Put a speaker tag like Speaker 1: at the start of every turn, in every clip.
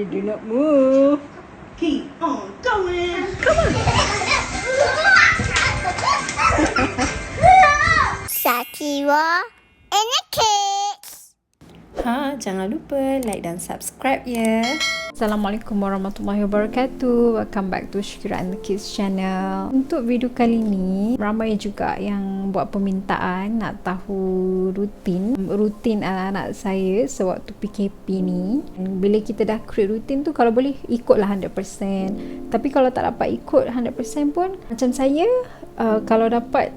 Speaker 1: boy, do not move.
Speaker 2: Keep on going.
Speaker 3: Sakiwa and the kids.
Speaker 1: Jangan lupa like dan subscribe ya. Assalamualaikum warahmatullahi wabarakatuh. Welcome back to Shakira and the Kids channel. Untuk video kali ni, ramai juga yang buat permintaan nak tahu rutin anak-anak saya sewaktu PKP ni. Bila kita dah create rutin tu, kalau boleh ikutlah 100%. Tapi kalau tak dapat ikut 100% pun, macam saya, kalau dapat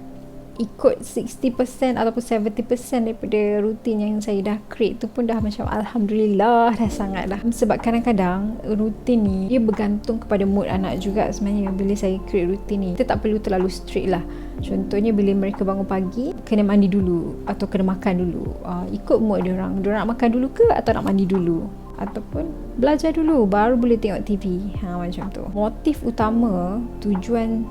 Speaker 1: ikut 60% ataupun 70% daripada rutin yang saya dah create tu pun dah macam Alhamdulillah dah sangat dah. Sebab kadang-kadang rutin ni dia bergantung kepada mood anak juga sebenarnya. Bila saya create rutin ni, kita tak perlu terlalu strict lah. Contohnya bila mereka bangun pagi, kena mandi dulu atau kena makan dulu, ikut mood diorang nak makan dulu ke atau nak mandi dulu, ataupun belajar dulu baru boleh tengok TV, macam tu. Motif utama, tujuan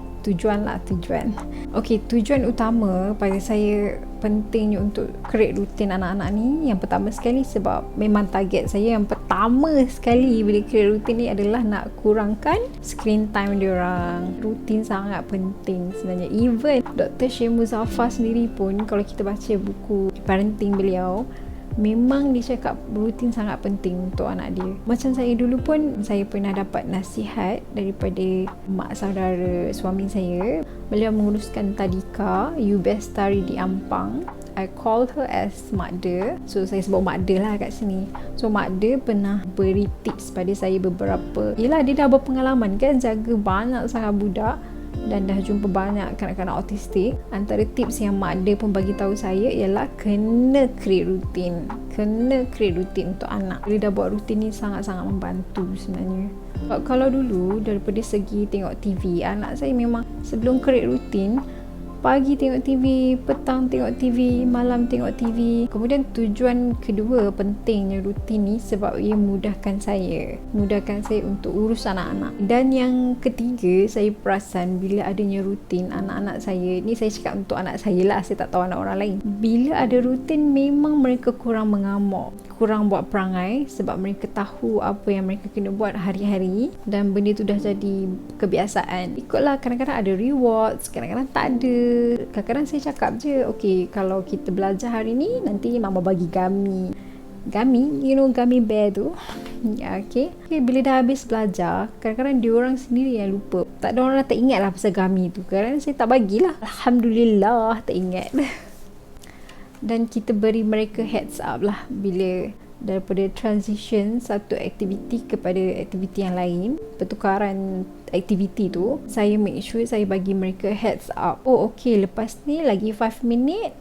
Speaker 1: utama pada saya pentingnya untuk create rutin anak-anak ni, yang pertama sekali sebab memang target saya yang pertama sekali bila create rutin ni adalah nak kurangkan screen time diorang. Rutin sangat penting sebenarnya. Even Dr. Syed Muzaffar sendiri pun, kalau kita baca buku parenting beliau, memang dia cakap rutin sangat penting untuk anak dia. Macam saya dulu pun, saya pernah dapat nasihat daripada mak saudara suami saya. Beliau menguruskan tadika Ubestari di Ampang. I call her as Mak De. So saya sebut Mak De lah kat sini. So Mak De pernah beri tips pada saya beberapa. Yelah, dia dah berpengalaman kan jaga banyak sangat budak dan dah jumpa banyak kanak-kanak autistik. Antara tips yang Mak De pun bagi tahu saya ialah kena create rutin untuk anak. Bila dah buat rutin ni sangat-sangat membantu sebenarnya. Sebab kalau dulu daripada segi tengok TV, anak saya memang sebelum create rutin, pagi tengok TV, petang tengok TV, malam tengok TV. Kemudian tujuan kedua pentingnya rutin ni sebab ia mudahkan saya untuk urus anak-anak. Dan yang ketiga, saya perasan bila adanya rutin anak-anak saya, ni saya cakap untuk anak saya lah, saya tak tahu anak orang lain. Bila ada rutin, memang mereka kurang mengamuk, kurang buat perangai sebab mereka tahu apa yang mereka kena buat hari-hari dan benda tu dah jadi kebiasaan. Ikutlah, kadang-kadang ada rewards, kadang-kadang tak ada. Kadang-kadang saya cakap je, okay, kalau kita belajar hari ni, nanti mama bagi gummy, you know gummy bear tu. Okay, bila dah habis belajar, kadang-kadang diorang sendiri yang lupa. Tak ada orang tak ingat lah pasal gummy tu. Kadang-kadang saya tak bagilah. Alhamdulillah tak ingat. Dan kita beri mereka heads up lah bila daripada transition satu aktiviti kepada aktiviti yang lain, pertukaran aktiviti tu, saya make sure saya bagi mereka heads up. Oh okay, lepas ni lagi 5 minit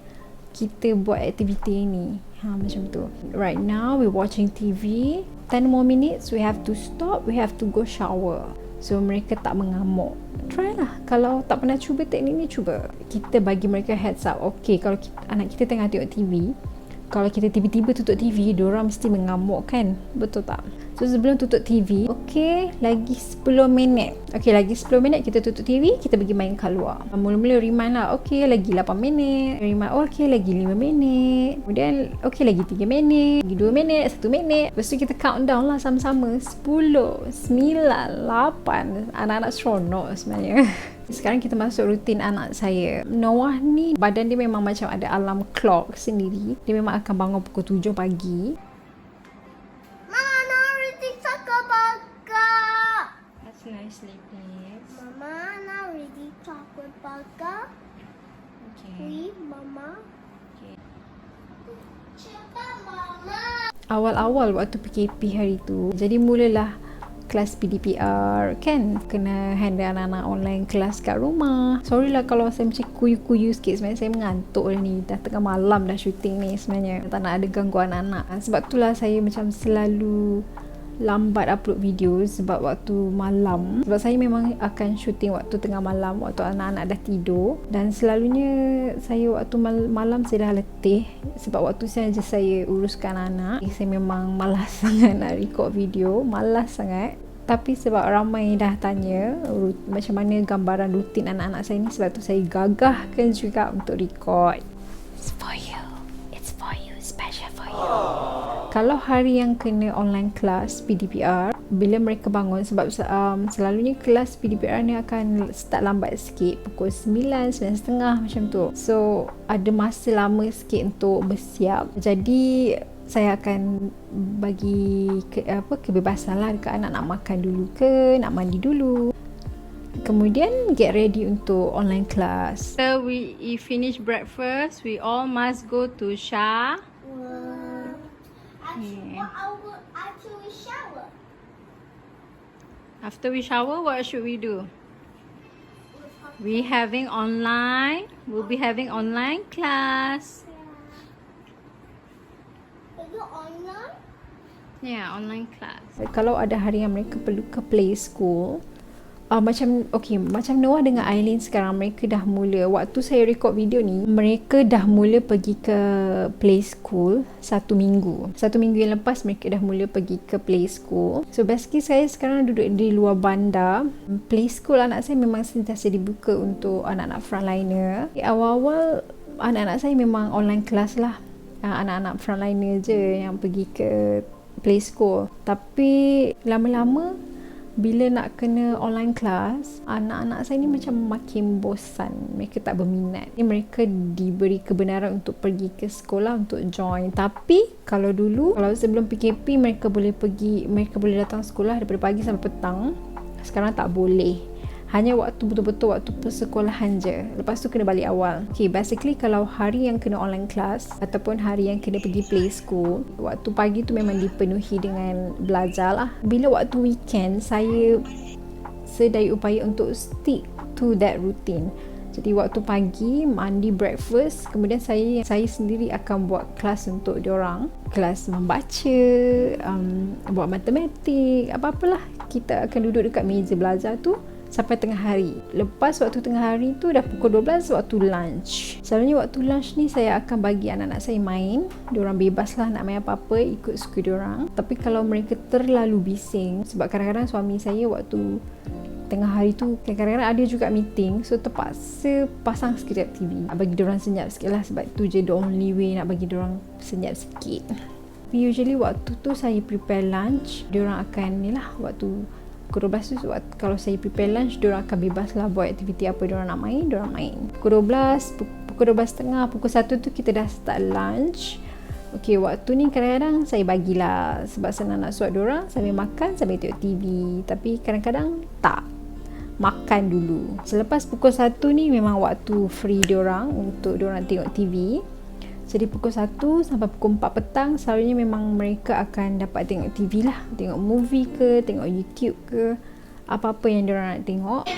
Speaker 1: kita buat aktiviti ni, macam tu. Right now we watching TV, 10 more minutes we have to stop, we have to go shower. So mereka tak mengamuk. Try lah. Kalau tak pernah cuba teknik ni, cuba. Kita bagi mereka heads up. Okay, kalau anak kita tengah tengok TV, kalau kita tiba-tiba tutup TV, diorang mesti mengamuk kan? Betul tak? So sebelum tutup TV, okay, lagi 10 minit. Okay, lagi 10 minit kita tutup TV, kita pergi main kat luar. Mula-mula remind lah, okay, lagi 8 minit. Remind, okay, lagi 5 minit. Kemudian, okay, lagi 3 minit. Lagi 2 minit, 1 minit. Lepas tu kita countdown lah sama-sama. 10, 9, 8. Anak-anak seronok sebenarnya. Sekarang kita masuk rutin anak saya. Noah ni, badan dia memang macam ada alarm clock sendiri. Dia memang akan bangun pukul 7 pagi. That's nicely, please.
Speaker 3: Mama, now ready chocolate burger.
Speaker 1: Okay.
Speaker 3: Please, Mama.
Speaker 1: Okay.
Speaker 3: Cepat, Mama.
Speaker 1: Awal-awal waktu PKP hari tu, jadi mulalah kelas PDPR kan, kena handle anak-anak online kelas kat rumah. Sorry lah kalau saya macam kuyu-kuyu sikit, sebenarnya saya mengantuk dah ni, dah tengah malam dah syuting ni sebenarnya, tak nak ada gangguan anak. Sebab itulah saya macam selalu lambat upload video sebab waktu malam, sebab saya memang akan syuting waktu tengah malam, waktu anak-anak dah tidur. Dan selalunya saya waktu malam saya dah letih sebab waktu saya uruskan anak. Saya memang malas sangat nak record video, malas sangat. Tapi sebab ramai dah tanya macam mana gambaran rutin anak-anak saya ni, sebab tu saya gagahkan juga untuk record. It's for you, special for you. Kalau hari yang kena online class PDPR, bila mereka bangun, sebab selalunya kelas PDPR ni akan start lambat sikit, pukul 9, 9.30 macam tu. So ada masa lama sikit untuk bersiap. Jadi saya akan bagi kebebasan lah dekat anak nak makan dulu ke, nak mandi dulu. Kemudian get ready untuk online class. So we finish breakfast, we all must go to Shah.
Speaker 3: After we shower.
Speaker 1: After we shower, what should we do? We'll be having online class.
Speaker 3: Is it online?
Speaker 1: Yeah, online class. Kalau ada hari yang mereka perlu ke play school, macam Noah dengan Aileen sekarang, mereka dah mula, waktu saya record video ni, mereka dah mula pergi ke play school 1 minggu yang lepas mereka dah mula pergi ke play school. So basically saya sekarang duduk di luar bandar. Play school anak saya memang sentiasa dibuka untuk anak-anak frontliner. Awal-awal anak-anak saya memang online class lah, anak-anak frontliner je yang pergi ke play school. Tapi lama-lama bila nak kena online class, anak-anak saya ni macam makin bosan. Mereka tak berminat. Mereka diberi kebenaran untuk pergi ke sekolah untuk join. Tapi kalau sebelum PKP mereka boleh datang sekolah daripada pagi sampai petang. Sekarang tak boleh. Hanya betul-betul waktu persekolahan je. Lepas tu kena balik awal. Okay, basically kalau hari yang kena online class ataupun hari yang kena pergi play school, waktu pagi tu memang dipenuhi dengan belajar lah. Bila waktu weekend, saya sedaya upaya untuk stick to that routine. Jadi waktu pagi, mandi, breakfast, kemudian saya sendiri akan buat kelas untuk diorang. Kelas membaca, buat matematik, apa-apalah. Kita akan duduk dekat meja belajar tu sampai tengah hari. Lepas waktu tengah hari tu dah pukul 12, waktu lunch. Selalunya waktu lunch ni saya akan bagi anak-anak saya main. Diorang bebas lah nak main apa-apa, ikut suka diorang. Tapi kalau mereka terlalu bising, sebab kadang-kadang suami saya waktu tengah hari tu kadang-kadang ada juga meeting, so terpaksa pasang sekejap TV. Nak bagi diorang senyap sikit lah, sebab tu je the only way nak bagi diorang senyap sikit. Tapi usually waktu tu saya prepare lunch, diorang akan ni lah waktu pukul 12 tu, kalau saya prepare lunch, diorang akan bebas lah buat aktiviti apa diorang nak main, diorang main. Pukul 12, pukul 12.30, pukul 1 tu kita dah start lunch. Okay, waktu ni kadang-kadang saya bagilah, sebab senang nak suap diorang sambil makan, sambil tengok TV. Tapi kadang-kadang tak, makan dulu. Selepas pukul 1 ni memang waktu free diorang untuk diorang tengok TV. Jadi pukul 1 sampai pukul 4 petang selalunya memang mereka akan dapat tengok TV lah. Tengok movie ke, tengok YouTube ke, apa-apa yang diorang nak tengok.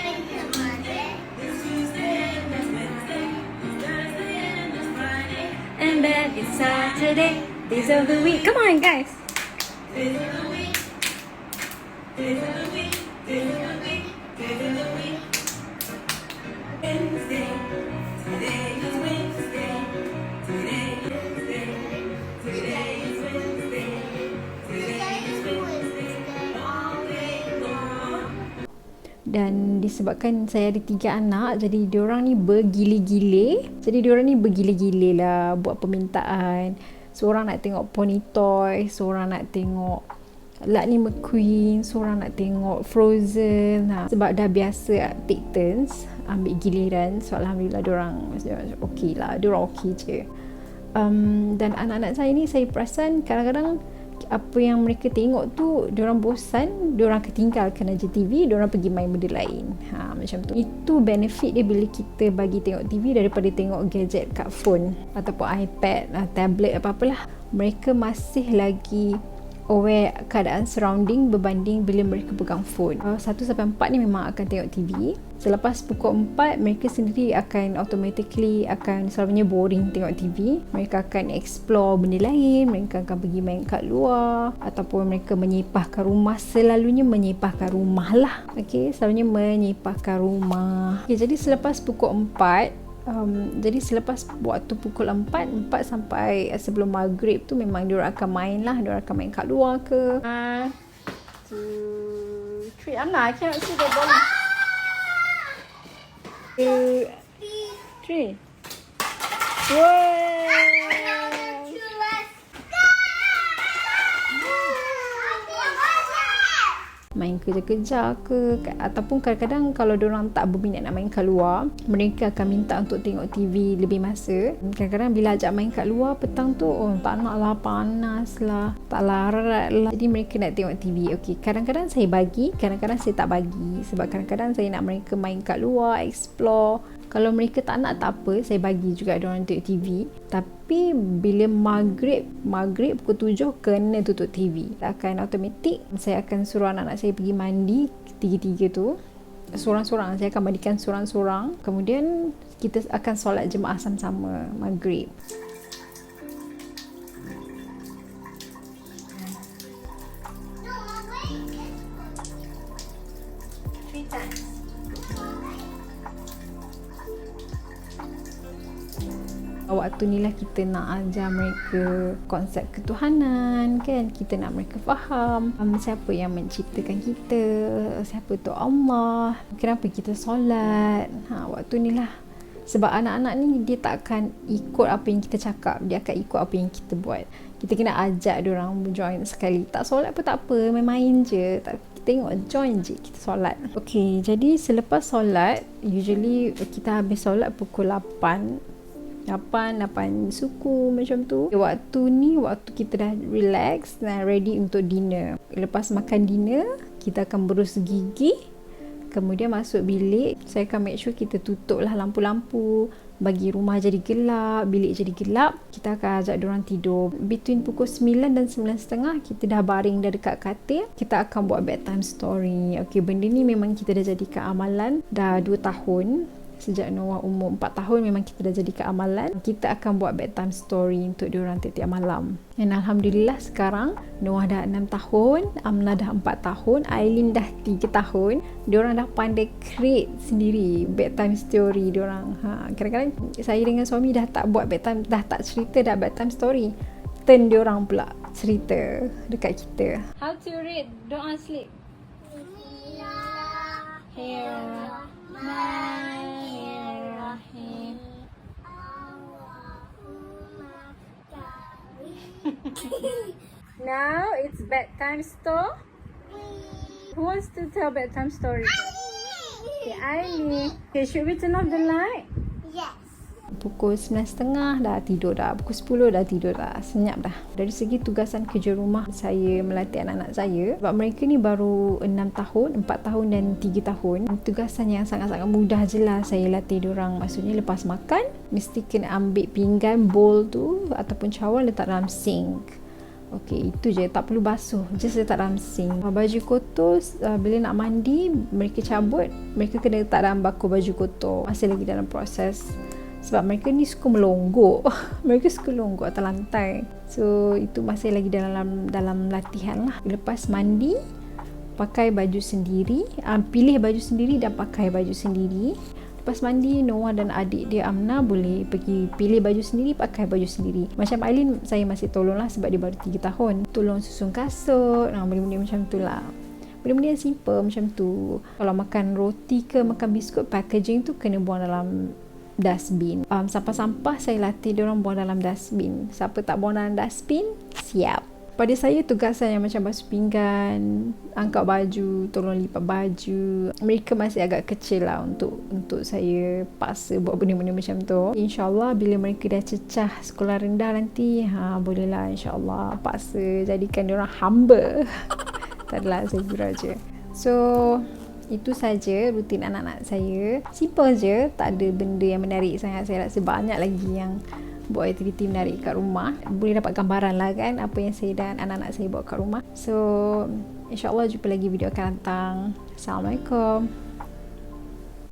Speaker 1: And then it's Saturday, days of the week. Come on guys. Days of the week. Days of the week. Days of the week. Days of the week. Wednesday. Today is Wednesday. Today is Wednesday. Today is Wednesday. Today is Wednesday. All day long. Dan disebabkan saya ada 3 anak, jadi diorang ni bergila-gila. Jadi diorang ni bergila-gila lah buat permintaan. Seorang nak tengok Pony Toy, seorang nak tengok Lightning McQueen, seorang nak tengok Frozen. Sebab dah biasa take turns ambil giliran. So Alhamdulillah diorang okey lah, diorang okey je. Dan anak-anak saya ni saya perasan kadang-kadang apa yang mereka tengok tu diorang bosan, diorang ketinggalkan aja TV, diorang pergi main benda lain. Macam tu. Itu benefit dia bila kita bagi tengok TV daripada tengok gadget kat phone ataupun iPad, tablet, apa-apalah. Mereka masih lagi aware keadaan surrounding berbanding bila mereka pegang phone. 1 sampai 4 ni memang akan tengok TV. Selepas pukul 4 mereka sendiri akan automatically akan selalunya boring tengok TV. Mereka akan explore benda lain, mereka akan pergi main kat luar ataupun mereka menyepahkan rumah. Selalunya menyepahkan rumah lah. Okey, selalunya menyepahkan rumah. Okay, jadi selepas pukul 4, jadi selepas waktu pukul 4 sampai sebelum maghrib tu memang diorang akan main lah. Diorang akan main kat luar ke. 1, 2, 3. Anna, I cannot see the ball. 2, 3. Wow. main kejar-kejar ke, ataupun kadang-kadang kalau diorang tak berminat nak main kat luar, mereka akan minta untuk tengok TV lebih masa. Kadang-kadang bila ajak main kat luar petang tu, tak nak lah, panas lah, tak larat lah, jadi mereka nak tengok TV. Okey, kadang-kadang saya bagi, kadang-kadang saya tak bagi, sebab kadang-kadang saya nak mereka main kat luar, explore. Kalau mereka tak nak, tak apa, saya bagi juga diorang tengok TV. Tapi bila maghrib pukul 7 kena tutup TV. Akan automatik saya akan suruh anak-anak saya pergi mandi, tiga-tiga tu sorang-sorang. Saya akan mandikan sorang-sorang. Kemudian kita akan solat jemaah sama-sama maghrib. Waktu ni lah kita nak ajar mereka konsep ketuhanan kan. Kita nak mereka faham siapa yang menciptakan kita, siapa tu Allah, kenapa kita solat. Waktu ni lah. Sebab anak-anak ni dia tak akan ikut apa yang kita cakap, dia akan ikut apa yang kita buat. Kita kena ajak diorang join sekali. Tak solat pun tak apa, main-main je. Tengok, join je, kita solat. Okay, jadi selepas solat, usually kita habis solat pukul 8 suku macam tu. Waktu ni waktu kita dah relax dan ready untuk dinner. Lepas makan dinner, kita akan berus gigi, kemudian masuk bilik. Saya akan make sure kita tutup lah lampu-lampu, bagi rumah jadi gelap, bilik jadi gelap. Kita akan ajak diorang tidur. Between pukul 9 dan 9.30 kita dah baring dah dekat katil. Kita akan buat bedtime story. Okay, benda ni memang kita dah jadikan amalan dah 2 tahun. Sejak Noah umur 4 tahun memang kita dah jadikan amalan. Kita akan buat bedtime story untuk diorang tiap-tiap malam. Dan Alhamdulillah sekarang Noah dah 6 tahun, Amna dah 4 tahun, Aileen dah 3 tahun. Diorang dah pandai create sendiri bedtime story diorang. Kadang-kadang saya dengan suami dah tak buat bedtime, dah tak cerita dah bedtime story. Turn diorang pula cerita dekat kita. How to read doa sleep? Now it's bedtime story. Who wants to tell bedtime story? Okay, Aileen. Okay, should we turn off the light?
Speaker 3: Yes.
Speaker 1: Pukul 9.30 dah tidur dah. Pukul 10 dah tidur dah. Senyap dah. Dari segi tugasan kerja rumah, saya melatih anak-anak saya. Sebab mereka ni baru 6 tahun, 4 tahun dan 3 tahun. Tugasan yang sangat-sangat mudah je lah saya latih diorang. Maksudnya lepas makan, mesti kena ambil pinggan, bowl tu ataupun cawan letak dalam sink. Okey, itu je, tak perlu basuh, just letak dalam sink. Baju kotor bila nak mandi, mereka cabut, mereka kena letak dalam bakul baju kotor. Masih lagi dalam proses. Sebab mereka ni suka melonggok. Mereka suka longgok atas lantai. So itu masih lagi dalam latihan lah. Lepas mandi, pakai baju sendiri, pilih baju sendiri dan pakai baju sendiri. Lepas mandi, Noah dan adik dia Amna boleh pergi pilih baju sendiri, pakai baju sendiri. Macam Aileen, saya masih tolong lah sebab dia baru 3 tahun. Tolong susun kasut, benda-benda macam tu lah. Benda-benda yang simple macam tu. Kalau makan roti ke makan biskut, packaging tu kena buang dalam dustbin. Sampah-sampah saya latih diorang buang dalam dustbin. Siapa tak buang dalam dustbin, siap. Pada saya tugasan yang macam basuh pinggan, angkat baju, tolong lipat baju, mereka masih agak kecil lah untuk saya paksa buat benda-benda macam tu. InsyaAllah bila mereka dah cecah sekolah rendah nanti, bolehlah insyaAllah paksa jadikan diorang hamba. Tak adalah, saya gurau je. So itu saja rutin anak-anak saya. Simple je, tak ada benda yang menarik sangat. Saya rasa banyak lagi yang buat aktiviti menarik kat rumah. Boleh dapat gambaran lah kan apa yang saya dan anak-anak saya buat kat rumah. So insyaAllah jumpa lagi video akan datang. Assalamualaikum.